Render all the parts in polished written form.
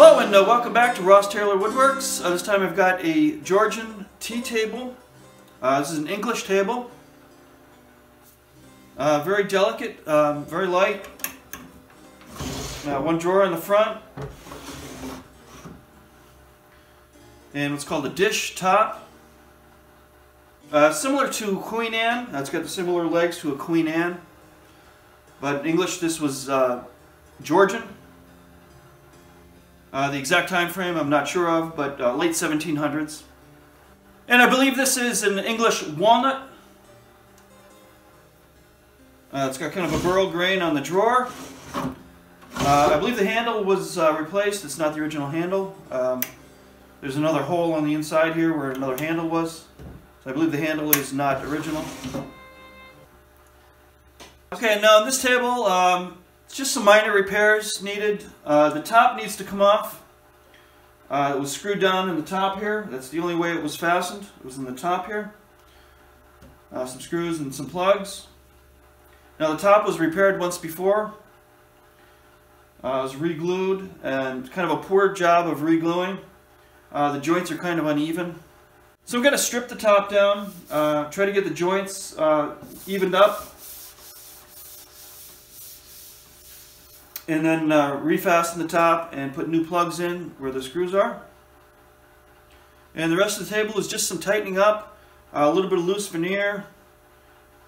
Hello and welcome back to Ross Taylor Woodworks. This time I've got a Georgian tea table. This is an English table. Very delicate, very light. One drawer in the front. And what's called a dish top. Similar to Queen Anne. It's got the similar legs to a Queen Anne. But in English this was Georgian. The exact time frame I'm not sure of, but late 1700s. And I believe this is an English walnut. It's got kind of a burl grain on the drawer. I believe the handle was replaced. It's not the original handle. There's another hole on the inside here where another handle was. So I believe the handle is not original. Okay, now on this table, it's just some minor repairs needed. The top needs to come off. It was screwed down in the top here. That's the only way it was fastened. It was in the top here. Some screws and some plugs. Now the top was repaired once before. It was re-glued and kind of a poor job of re-gluing. The joints are kind of uneven. So I'm going to strip the top down, try to get the joints evened up. And then refasten the top and put new plugs in where the screws are. And the rest of the table is just some tightening up, a little bit of loose veneer,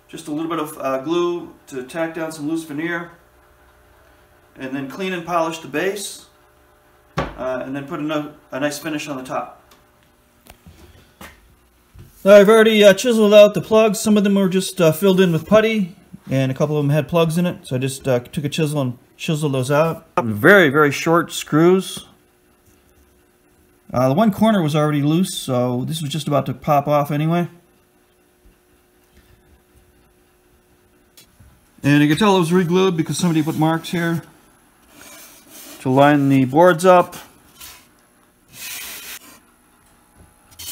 just a little bit of glue to tack down some loose veneer, and then clean and polish the base, and then put a nice finish on the top. I've already chiseled out the plugs. Some of them were just filled in with putty, and a couple of them had plugs in it, so I just took a chisel and chiseled those out. Very, very short screws. The one corner was already loose, so this was just about to pop off anyway. And you can tell it was re-glued because somebody put marks here to line the boards up.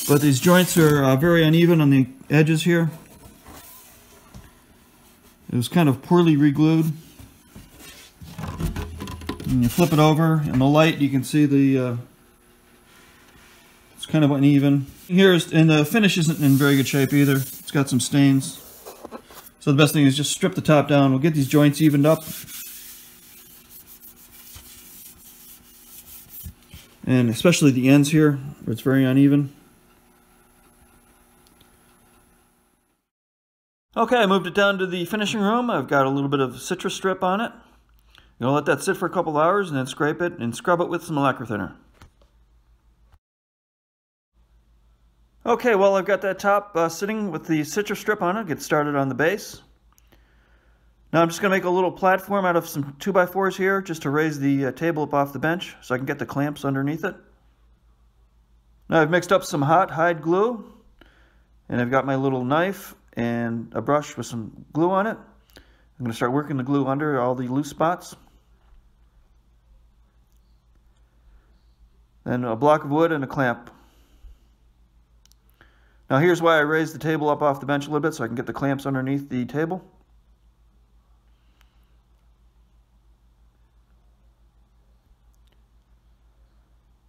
But these joints are very uneven on the edges here. It was kind of poorly re-glued. And you flip it over, in the light you can see it's kind of uneven. And the finish isn't in very good shape either. It's got some stains. So the best thing is just strip the top down. We'll get these joints evened up. And especially the ends here, where it's very uneven. Okay, I moved it down to the finishing room. I've got a little bit of citrus strip on it. I'm going to let that sit for a couple hours and then scrape it and scrub it with some lacquer thinner. Okay, well I've got that top sitting with the citrus strip on it. Get started on the base. Now I'm just going to make a little platform out of some 2x4s here just to raise the table up off the bench so I can get the clamps underneath it. Now I've mixed up some hot hide glue and I've got my little knife and a brush with some glue on it. I'm going to start working the glue under all the loose spots. Then a block of wood and a clamp. Now here's why I raised the table up off the bench a little bit, so I can get the clamps underneath the table.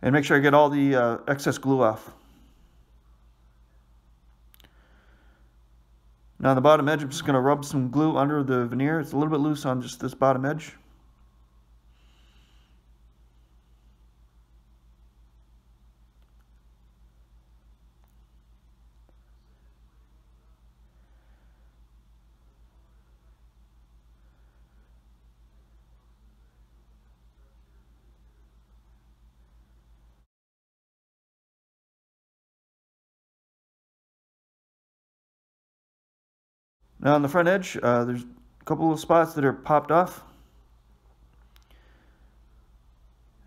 And make sure I get all the excess glue off. Now on the bottom edge, I'm just going to rub some glue under the veneer. It's a little bit loose on just this bottom edge. Now on the front edge, there's a couple of spots that are popped off.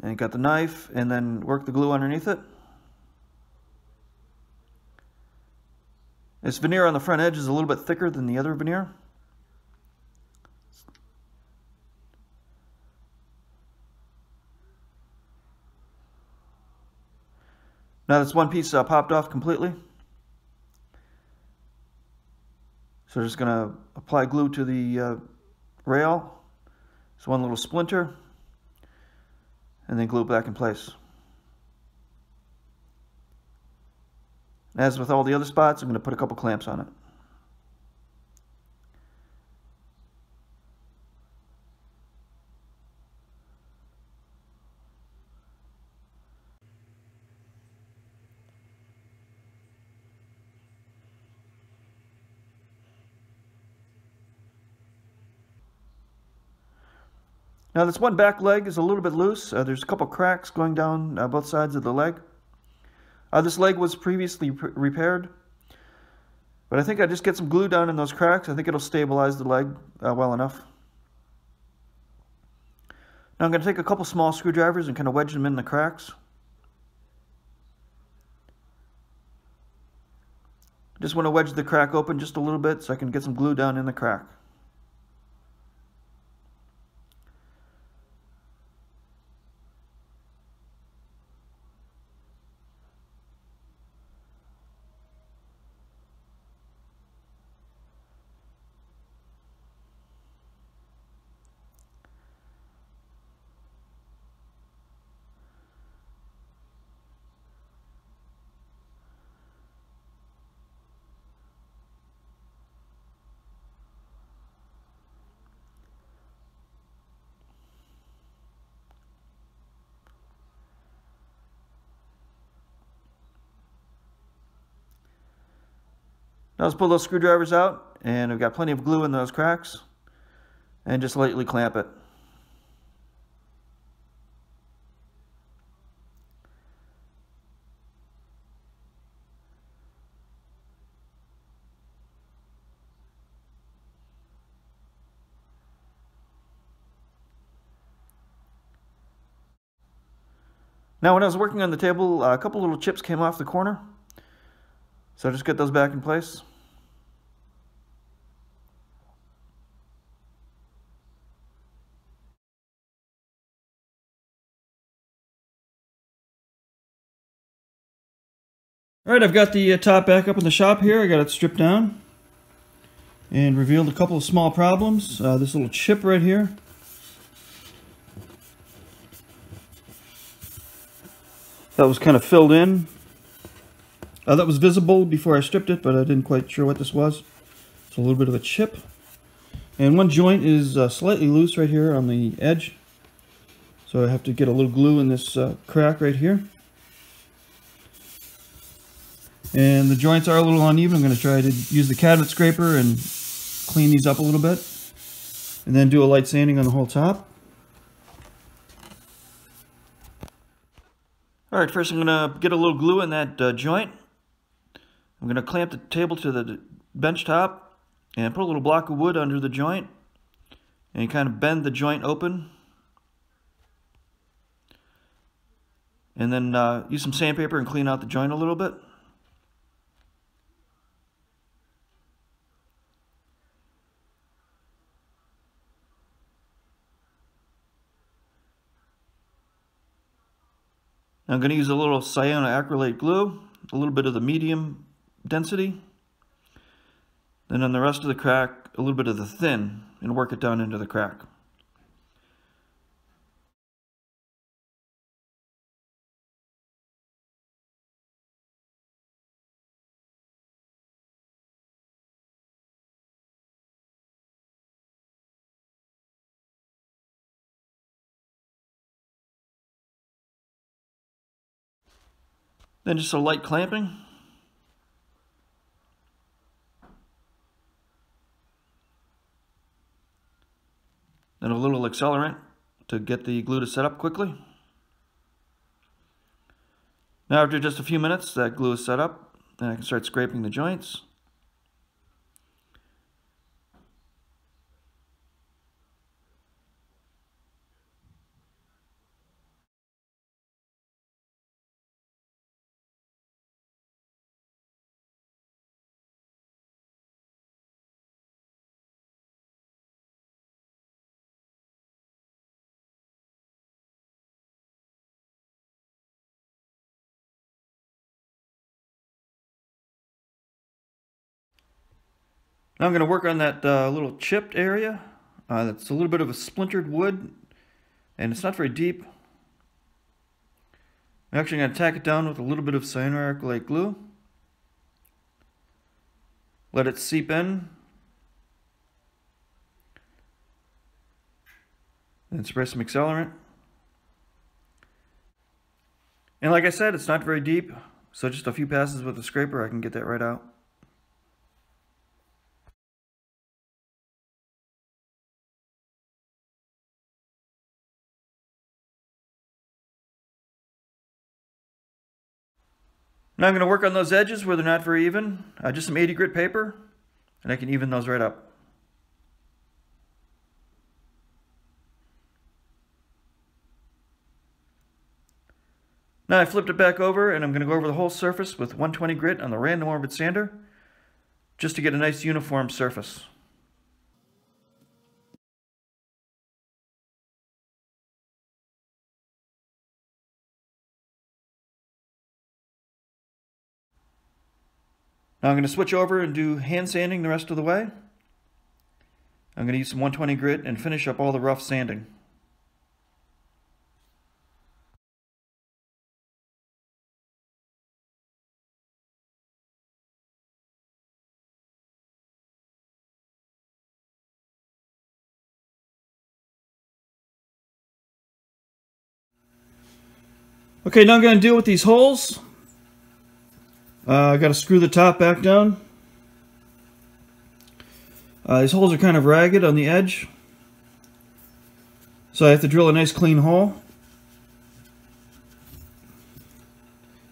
And you got the knife, and then work the glue underneath it. This veneer on the front edge is a little bit thicker than the other veneer. Now this one piece popped off completely. So we're just going to apply glue to the rail. It's one little splinter. And then glue it back in place. As with all the other spots, I'm going to put a couple clamps on it. Now this one back leg is a little bit loose. There's a couple cracks going down both sides of the leg. This leg was previously repaired, but I think I just get some glue down in those cracks. I think it'll stabilize the leg well enough. Now I'm going to take a couple small screwdrivers and kind of wedge them in the cracks. Just want to wedge the crack open just a little bit so I can get some glue down in the crack. Now let's pull those screwdrivers out, and we've got plenty of glue in those cracks, and just lightly clamp it. Now when I was working on the table, a couple little chips came off the corner, so just get those back in place. Alright, I've got the top back up in the shop here. I got it stripped down and revealed a couple of small problems. This little chip right here. That was kind of filled in. That was visible before I stripped it, but I didn't quite sure what this was. It's a little bit of a chip. And one joint is slightly loose right here on the edge. So I have to get a little glue in this crack right here. And the joints are a little uneven. I'm going to try to use the cabinet scraper and clean these up a little bit. And then do a light sanding on the whole top. Alright, first I'm going to get a little glue in that joint. I'm going to clamp the table to the bench top and put a little block of wood under the joint. And kind of bend the joint open. And then use some sandpaper and clean out the joint a little bit. I'm going to use a little cyanoacrylate glue, a little bit of the medium density. Then on the rest of the crack, a little bit of the thin, and work it down into the crack. Then just a light clamping. Then a little accelerant to get the glue to set up quickly. Now after just a few minutes that glue is set up, then I can start scraping the joints. Now I'm going to work on that little chipped area. That's a little bit of a splintered wood, and it's not very deep. I'm actually going to tack it down with a little bit of cyanoacrylate glue. Let it seep in. Then spray some accelerant. And like I said, it's not very deep, so just a few passes with the scraper, I can get that right out. Now I'm going to work on those edges where they're not very even. Just some 80 grit paper, and I can even those right up. Now I flipped it back over, and I'm going to go over the whole surface with 120 grit on the random orbit sander, just to get a nice uniform surface. Now I'm going to switch over and do hand sanding the rest of the way. I'm going to use some 120 grit and finish up all the rough sanding. Okay, now I'm going to deal with these holes. I got to screw the top back down. These holes are kind of ragged on the edge, so I have to drill a nice clean hole.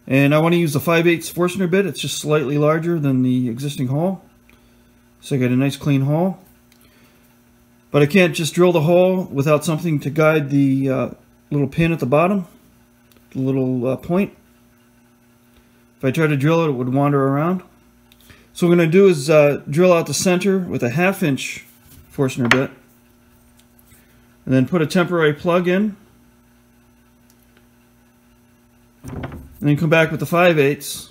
And I want to use the 5/8 Forstner bit. It's just slightly larger than the existing hole, so I get a nice clean hole. But I can't just drill the hole without something to guide the little pin at the bottom, the little point. If I try to drill it, it would wander around. So what I'm going to do is drill out the center with a 1/2 inch Forstner bit, and then put a temporary plug in, and then come back with the 5/8.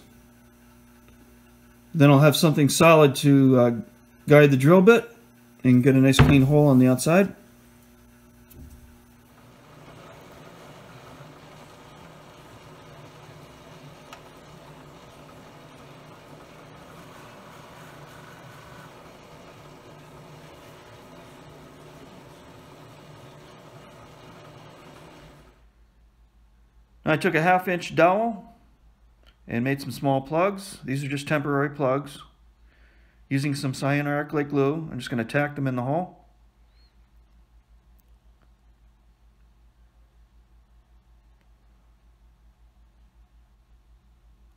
Then I'll have something solid to guide the drill bit and get a nice clean hole on the outside. I took a 1/2 inch dowel and made some small plugs. These are just temporary plugs. Using some cyanuric glue, I'm just going to tack them in the hole.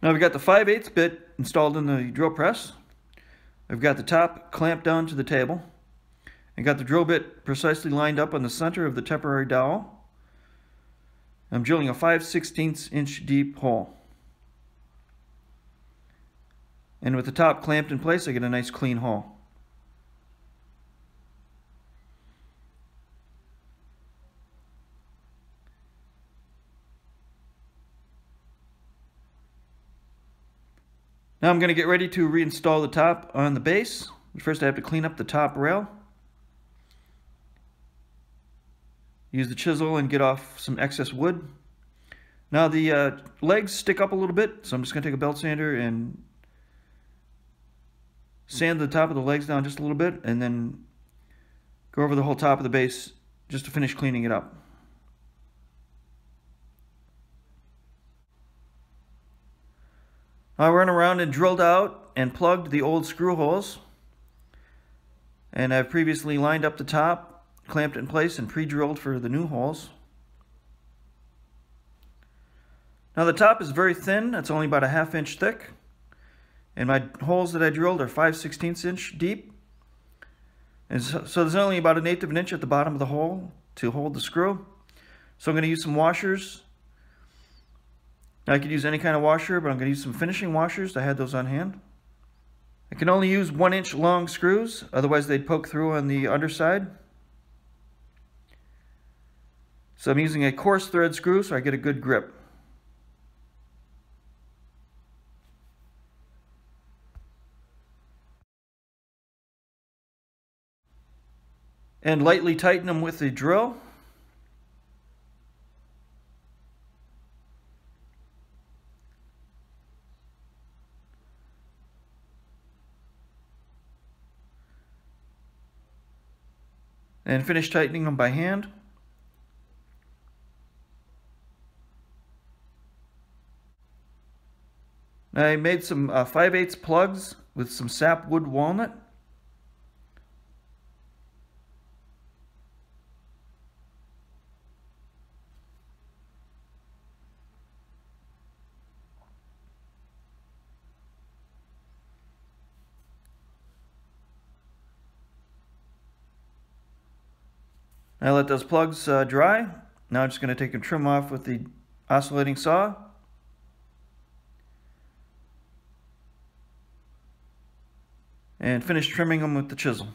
Now we've got the 5/8 bit installed in the drill press. I've got the top clamped down to the table. I got the drill bit precisely lined up on the center of the temporary dowel. I'm drilling a 5/16 inch deep hole. And with the top clamped in place, I get a nice clean hole. Now I'm going to get ready to reinstall the top on the base. First I have to clean up the top rail. Use the chisel and get off some excess wood. Now the legs stick up a little bit, so I'm just going to take a belt sander and sand the top of the legs down just a little bit, and then go over the whole top of the base just to finish cleaning it up. I went around and drilled out and plugged the old screw holes, and I've previously lined up the top, clamped it in place, and pre-drilled for the new holes. Now the top is very thin. It's only about a 1/2 inch thick, and my holes that I drilled are 5/16 inch deep, and so there's only about 1/8 of an inch at the bottom of the hole to hold the screw. So I'm going to use some washers. Now I could use any kind of washer, but I'm going to use some finishing washers. I had those on hand. I can only use 1 inch long screws, otherwise they'd poke through on the underside. So I'm using a coarse thread screw so I get a good grip. And lightly tighten them with the drill. and finish tightening them by hand. I made some 5/8 plugs with some sapwood walnut. I let those plugs dry. Now I'm just going to take a trim off with the oscillating saw. And finish trimming them with the chisel.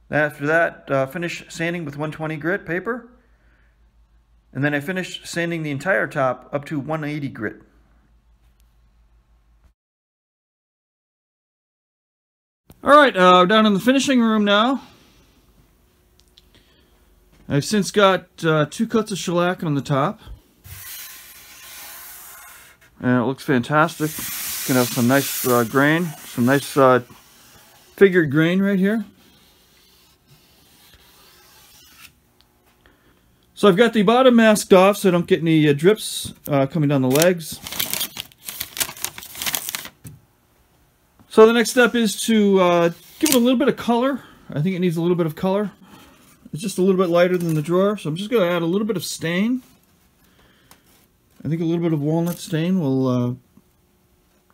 After that, finish sanding with 120 grit paper. And then I finished sanding the entire top up to 180 grit. Alright, down in the finishing room now. I've since got 2 coats of shellac on the top. And it looks fantastic. It's going to have some nice grain, some nice figured grain right here. So I've got the bottom masked off so I don't get any drips coming down the legs. So the next step is to give it a little bit of color. I think it needs a little bit of color. It's just a little bit lighter than the drawer, so I'm just going to add a little bit of stain. I think a little bit of walnut stain will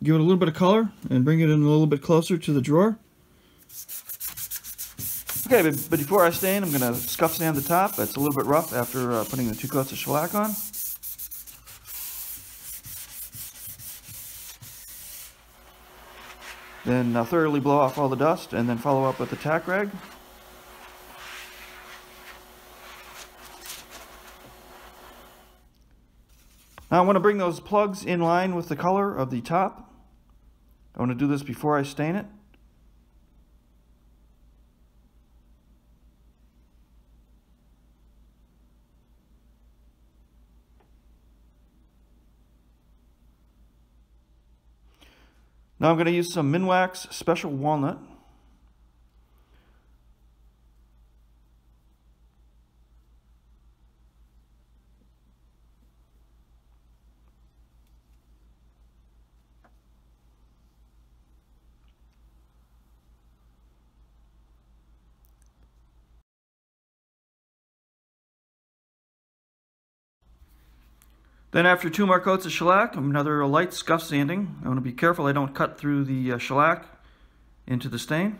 give it a little bit of color and bring it in a little bit closer to the drawer. Okay, but before I stain, I'm going to scuff sand the top. It's a little bit rough after putting the 2 coats of shellac on. Then thoroughly blow off all the dust and then follow up with the tack rag. Now I want to bring those plugs in line with the color of the top. I want to do this before I stain it. Now I'm going to use some Minwax Special Walnut. Then after 2 more coats of shellac, another light scuff sanding. I want to be careful I don't cut through the shellac into the stain.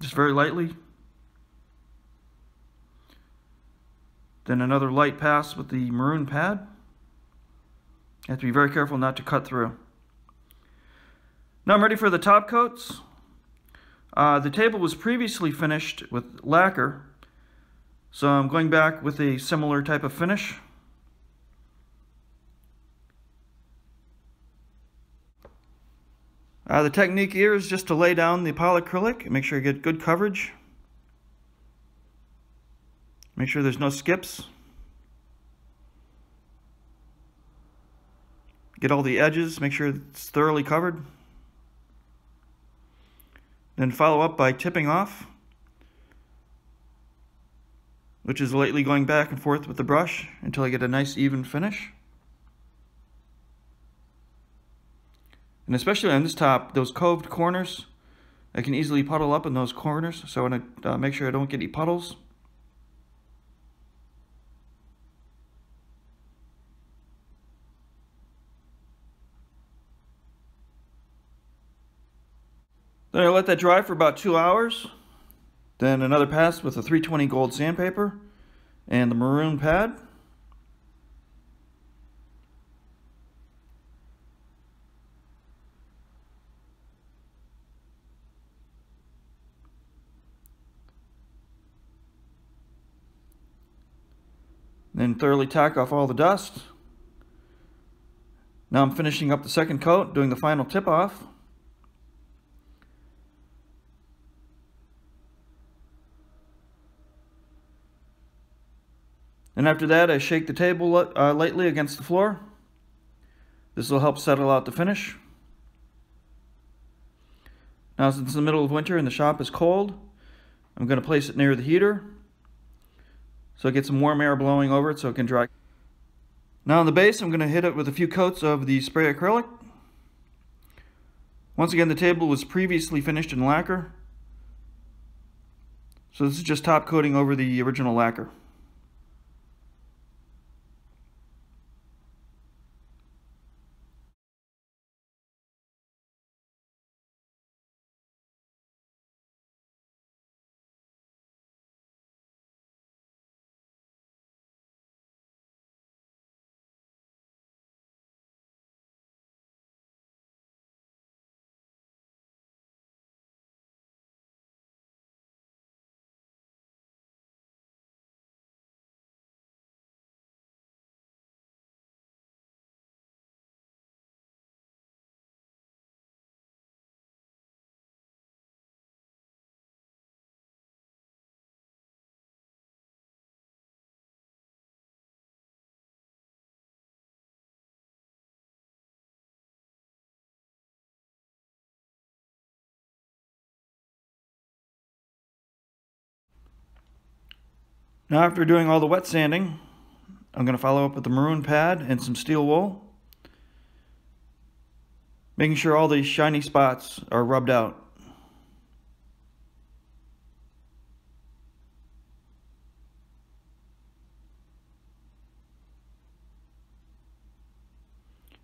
Just very lightly. Then another light pass with the maroon pad. You have to be very careful not to cut through. Now I'm ready for the top coats. The table was previously finished with lacquer, so I'm going back with a similar type of finish. The technique here is just to lay down the polyacrylic and make sure you get good coverage. Make sure there's no skips. Get all the edges, make sure it's thoroughly covered. Then follow up by tipping off, which is lightly going back and forth with the brush until I get a nice even finish. And especially on this top, those coved corners, I can easily puddle up in those corners, so I want to make sure I don't get any puddles. Then I let that dry for about 2 hours. Then another pass with a 320 gold sandpaper and the maroon pad. Then thoroughly tack off all the dust. Now I'm finishing up the second coat, doing the final tip off. And after that, I shake the table lightly against the floor. This will help settle out the finish. Now, since it's the middle of winter and the shop is cold, I'm going to place it near the heater so I get some warm air blowing over it so it can dry. Now on the base, I'm going to hit it with a few coats of the spray acrylic. Once again, the table was previously finished in lacquer, so this is just top coating over the original lacquer. Now after doing all the wet sanding, I'm going to follow up with the maroon pad and some steel wool, making sure all these shiny spots are rubbed out.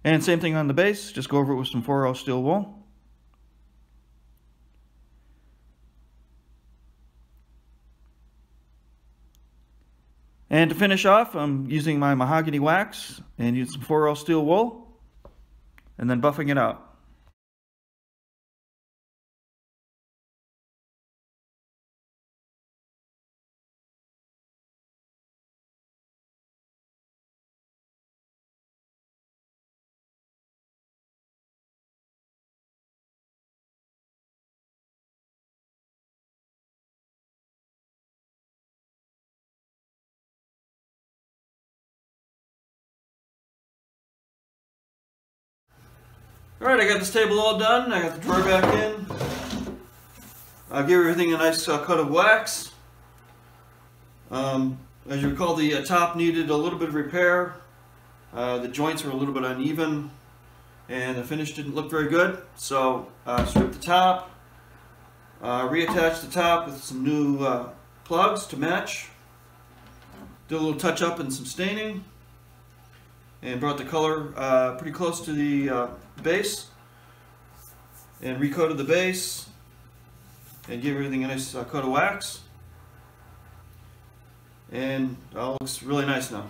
And same thing on the base, just go over it with some 4L steel wool. And to finish off, I'm using my mahogany wax and use some 4L steel wool and then buffing it out. Alright, I got this table all done. I got the drawer back in. I'll give everything a nice coat of wax. As you recall, the top needed a little bit of repair. The joints were a little bit uneven and the finish didn't look very good. So stripped the top, reattached the top with some new plugs to match. Did a little touch up and some staining. And brought the color pretty close to the base and recoated the base and gave everything a nice coat of wax, and it all looks really nice now.